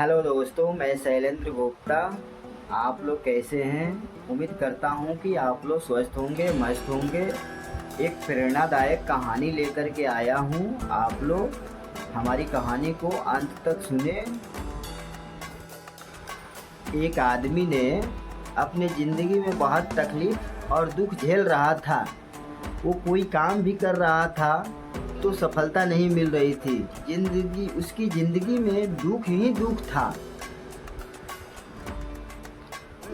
Hello दोस्तों, मैं शैलेंद्र गुप्ता। आप लोग कैसे हैं? उम्मीद करता हूं कि आप लोग स्वस्थ होंगे, मस्त होंगे। एक प्रेरणादायक कहानी लेकर के आया हूं। आप लोग हमारी कहानी को अंत तक सुने। एक आदमी ने अपने ज़िंदगी में बहुत तकलीफ और दुख झेल रहा था। वो कोई काम भी कर रहा था तो सफलता नहीं मिल रही थी। उसकी ज़िंदगी में दुख ही दुख था।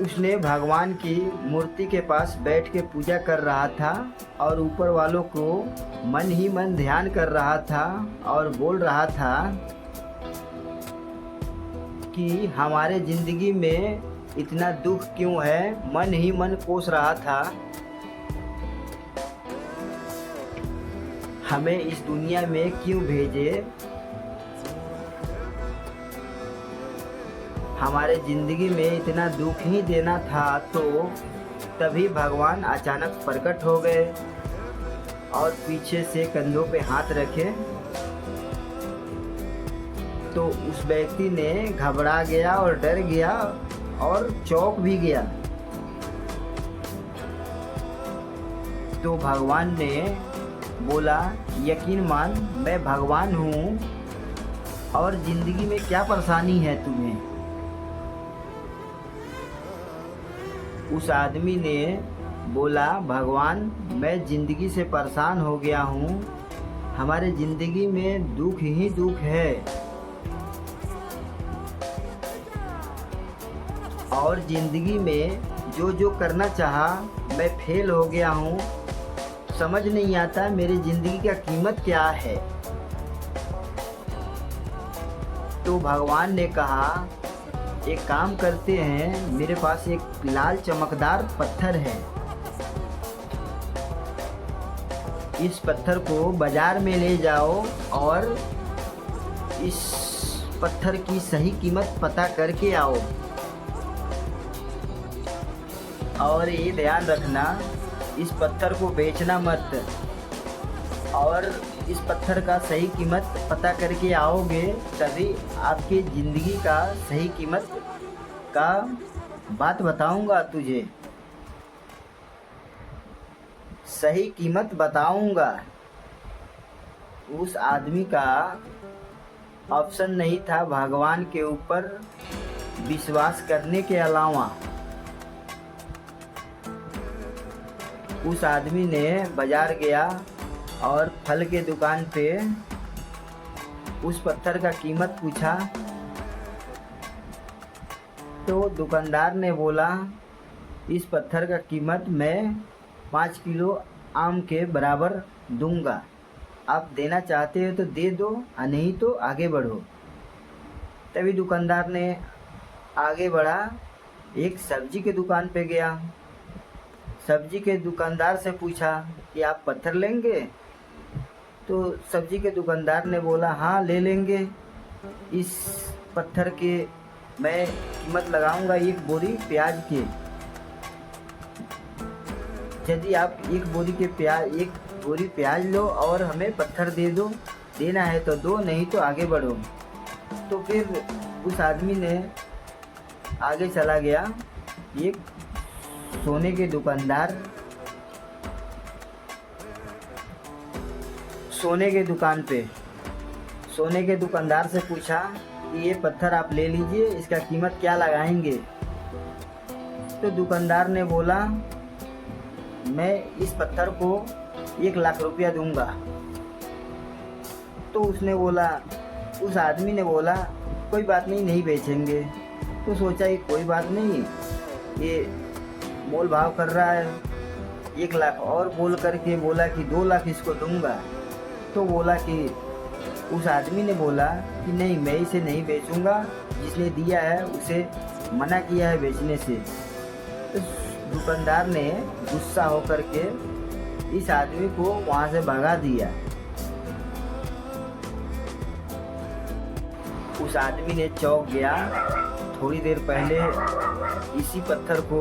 उसने भगवान की मूर्ति के पास बैठ के पूजा कर रहा था और ऊपर वालों को मन ही मन ध्यान कर रहा था और बोल रहा था कि हमारे ज़िंदगी में इतना दुख क्यों है। मन ही मन कोस रहा था, हमें इस दुनिया में क्यों भेजे। हमारे ज़िंदगी में इतना दुख ही देना था। तो तभी भगवान अचानक प्रकट हो गए और पीछे से कंधों पे हाथ रखे। तो उस व्यक्ति ने घबरा गया और डर गया और चौंक भी गया। तो भगवान ने बोला, यकीन मान, मैं भगवान हूँ और ज़िंदगी में क्या परेशानी है तुम्हें। उस आदमी ने बोला, भगवान, मैं ज़िंदगी से परेशान हो गया हूँ। हमारे ज़िंदगी में दुख ही दुख है और ज़िंदगी में जो जो करना चाहा मैं फेल हो गया हूँ। समझ नहीं आता मेरी ज़िंदगी का कीमत क्या है। तो भगवान ने कहा, एक काम करते हैं, मेरे पास एक लाल चमकदार पत्थर है। इस पत्थर को बाजार में ले जाओ और इस पत्थर की सही कीमत पता करके आओ। और ये ध्यान रखना, इस पत्थर को बेचना मत। और इस पत्थर का सही कीमत पता करके आओगे तभी आपकी ज़िंदगी का सही कीमत का बात बताऊंगा तुझे। सही कीमत बताऊंगा। उस आदमी का ऑप्शन नहीं था भगवान के ऊपर विश्वास करने के अलावा। उस आदमी ने बाजार गया और फल के दुकान पे उस पत्थर का कीमत पूछा। तो दुकानदार ने बोला, इस पत्थर का कीमत मैं 5 किलो आम के बराबर दूंगा। आप देना चाहते हो तो दे दो, और नहीं तो आगे बढ़ो। तभी दुकानदार ने आगे बढ़ा, एक सब्जी के दुकान पे गया। सब्जी के दुकानदार से पूछा कि आप पत्थर लेंगे। तो सब्जी के दुकानदार ने बोला, हाँ ले लेंगे। इस पत्थर के मैं कीमत लगाऊंगा एक बोरी प्याज के। यदि आप एक बोरी प्याज लो और हमें पत्थर दे दो, देना है तो दो, नहीं तो आगे बढ़ो। तो फिर उस आदमी ने आगे चला गया। एक सोने के दुकानदार से पूछा कि ये पत्थर आप ले लीजिए, इसका कीमत क्या लगाएंगे। तो दुकानदार ने बोला, मैं इस पत्थर को 1 लाख रुपया दूंगा। तो उस आदमी ने बोला, कोई बात नहीं, नहीं बेचेंगे। तो सोचा कि कोई बात नहीं, ये मोल भाव कर रहा है। 1 लाख और बोल करके बोला कि 2 लाख इसको दूंगा। तो बोला कि उस आदमी ने बोला कि नहीं, मैं इसे नहीं बेचूंगा, जिसने दिया है उसे मना किया है बेचने से। तो दुकानदार ने गुस्सा होकर के इस आदमी को वहाँ से भगा दिया। उस आदमी ने चौंक गया। थोड़ी देर पहले इसी पत्थर को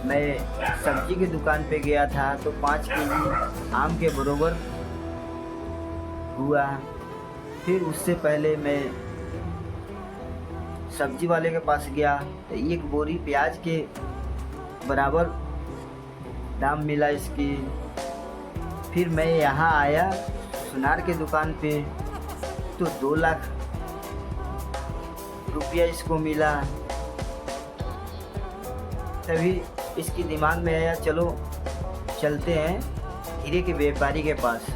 मैं सब्जी की दुकान पे गया था तो 5 केजी आम के बरोबर हुआ। फिर उससे पहले मैं सब्जी वाले के पास गया तो एक बोरी प्याज के बराबर दाम मिला इसकी। फिर मैं यहाँ आया सुनार के दुकान पे तो 2 लाख रुपया इसको मिला। तभी इसकी दिमाग में आया चलो चलते हैं हीरे के व्यापारी के पास।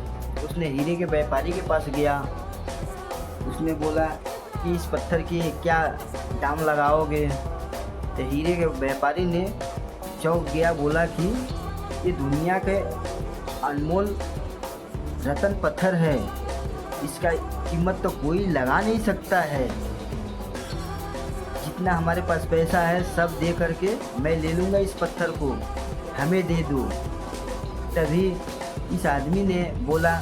उसने हीरे के व्यापारी के पास गया। उसने बोला कि इस पत्थर की क्या दाम लगाओगे। तो हीरे के व्यापारी ने चौंक गया, बोला कि ये दुनिया के अनमोल रतन पत्थर है, इसका कीमत तो कोई लगा नहीं सकता है। जितना हमारे पास पैसा है सब दे करके मैं ले लूँगा इस पत्थर को, हमें दे दो। तभी इस आदमी ने बोला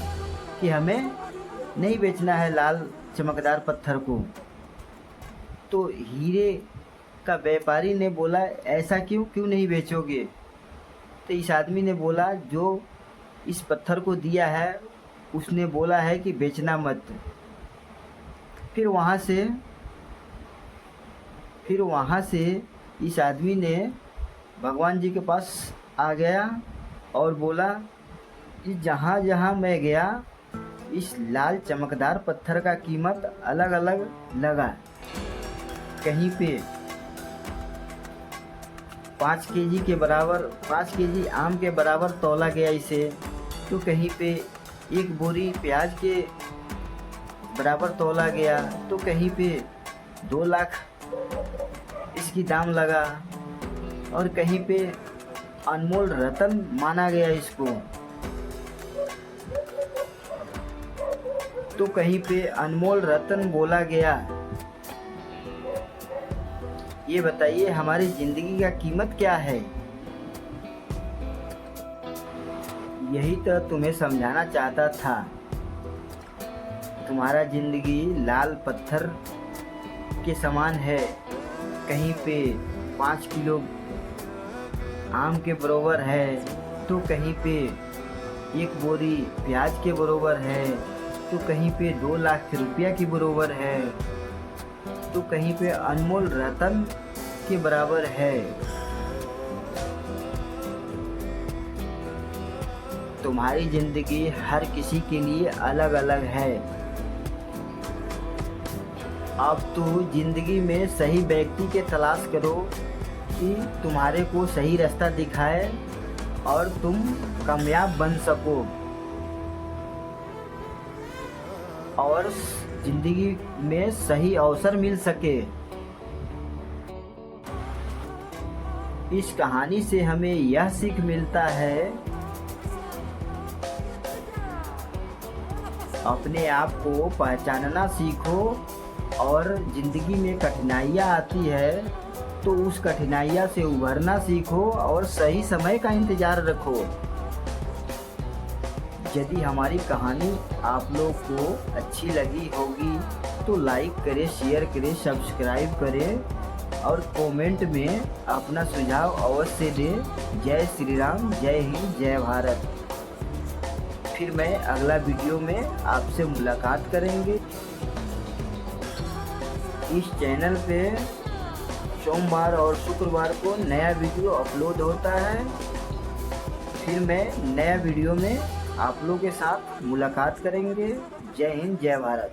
कि हमें नहीं बेचना है लाल चमकदार पत्थर को। तो हीरे का व्यापारी ने बोला ऐसा क्यों नहीं बेचोगे। तो इस आदमी ने बोला जो इस पत्थर को दिया है उसने बोला है कि बेचना मत। फिर वहाँ से इस आदमी ने भगवान जी के पास आ गया और बोला कि जहाँ जहाँ मैं गया इस लाल चमकदार पत्थर का कीमत अलग अलग लगा। कहीं पे 5 केजी के बराबर 5 केजी आम के बराबर तौला गया इसे। तो कहीं पे 1 बोरी प्याज के बराबर तौला गया। तो कहीं पे 2 लाख इसकी दाम लगा। और कहीं पे अनमोल रतन माना गया इसको। तो कहीं पे अनमोल रतन बोला गया। ये बताइए हमारी ज़िंदगी का कीमत क्या है। यही तो तुम्हें समझाना चाहता था। तुम्हारा ज़िंदगी लाल पत्थर के समान है। कहीं पे 5 किलो आम के बराबर है, तो कहीं पे 1 बोरी प्याज के बराबर है, तो कहीं पे 2 लाख रुपया के बराबर है, तो कहीं पे अनमोल रतन के बराबर है। तुम्हारी जिंदगी हर किसी के लिए अलग अलग है। अब तो जिंदगी में सही व्यक्ति के तलाश करो कि तुम्हारे को सही रास्ता दिखाए और तुम कामयाब बन सको और जिंदगी में सही अवसर मिल सके। इस कहानी से हमें यह सीख मिलता है, अपने आप को पहचानना सीखो और ज़िंदगी में कठिनाइयाँ आती है तो उस कठिनाइयाँ से उभरना सीखो और सही समय का इंतज़ार रखो। यदि हमारी कहानी आप लोग को अच्छी लगी होगी तो लाइक करें, शेयर करें, सब्सक्राइब करें और कमेंट में अपना सुझाव अवश्य दें। जय श्री राम, जय हिंद, जय भारत। फिर मैं अगला वीडियो में आपसे मुलाकात करेंगे। इस चैनल पे सोमवार और शुक्रवार को नया वीडियो अपलोड होता है। फिर मैं नया वीडियो में आप लोगों के साथ मुलाकात करेंगे। जय हिंद, जय भारत।